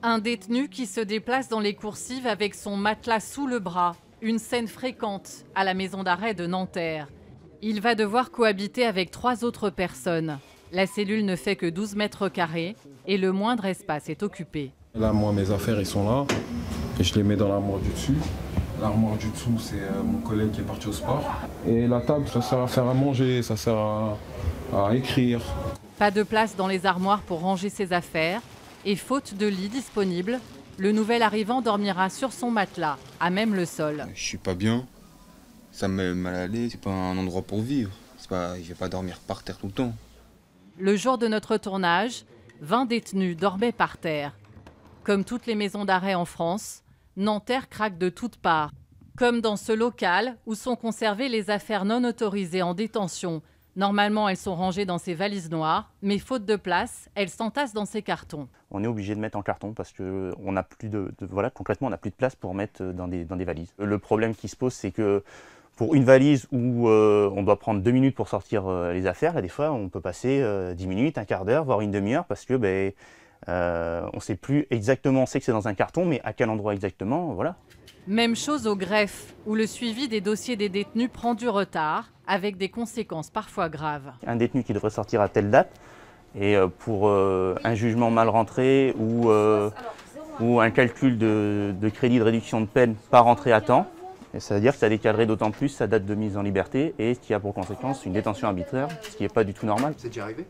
Un détenu qui se déplace dans les coursives avec son matelas sous le bras. Une scène fréquente à la maison d'arrêt de Nanterre. Il va devoir cohabiter avec 3 autres personnes. La cellule ne fait que 12 mètres carrés et le moindre espace est occupé. Là, moi, mes affaires, ils sont là et je les mets dans l'armoire du dessus. L'armoire du dessous, c'est mon collègue qui est parti au sport. Et la table, ça sert à faire à manger, ça sert à écrire. Pas de place dans les armoires pour ranger ses affaires et faute de lit disponible, le nouvel arrivant dormira sur son matelas, à même le sol. Je suis pas bien, ça me met mal à l'aise, c'est pas un endroit pour vivre. Je vais pas dormir par terre tout le temps. Le jour de notre tournage, 20 détenus dormaient par terre. Comme toutes les maisons d'arrêt en France, Nanterre craque de toutes parts. Comme dans ce local où sont conservées les affaires non autorisées en détention. Normalement, elles sont rangées dans ces valises noires, mais faute de place, elles s'entassent dans ces cartons. On est obligé de mettre en carton parce que concrètement, on n'a plus de place pour mettre dans des valises. Le problème qui se pose, c'est que pour une valise où on doit prendre 2 minutes pour sortir les affaires, là, des fois, on peut passer 10 minutes, un quart d'heure, voire une demi-heure parce que on ne sait plus exactement, on sait que c'est dans un carton, mais à quel endroit exactement, voilà. Même chose au greffe, où le suivi des dossiers des détenus prend du retard, avec des conséquences parfois graves. Un détenu qui devrait sortir à telle date, et pour un jugement mal rentré ou un calcul de crédit de réduction de peine pas rentré à temps, c'est-à-dire que ça décalerait d'autant plus sa date de mise en liberté, et ce qui a pour conséquence une détention arbitraire, ce qui n'est pas du tout normal. C'est déjà arrivé?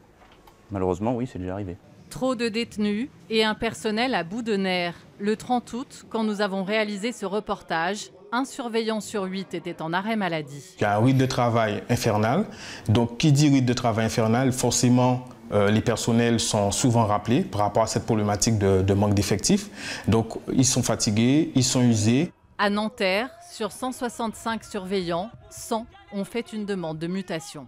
Malheureusement, oui, c'est déjà arrivé. Trop de détenus et un personnel à bout de nerfs. Le 30 août, quand nous avons réalisé ce reportage, un surveillant sur 8 était en arrêt maladie. Il y a un rythme de travail infernal. Donc, qui dit rythme de travail infernal, forcément, les personnels sont souvent rappelés par rapport à cette problématique de manque d'effectifs. Donc, ils sont fatigués, ils sont usés. À Nanterre, sur 165 surveillants, 100 ont fait une demande de mutation.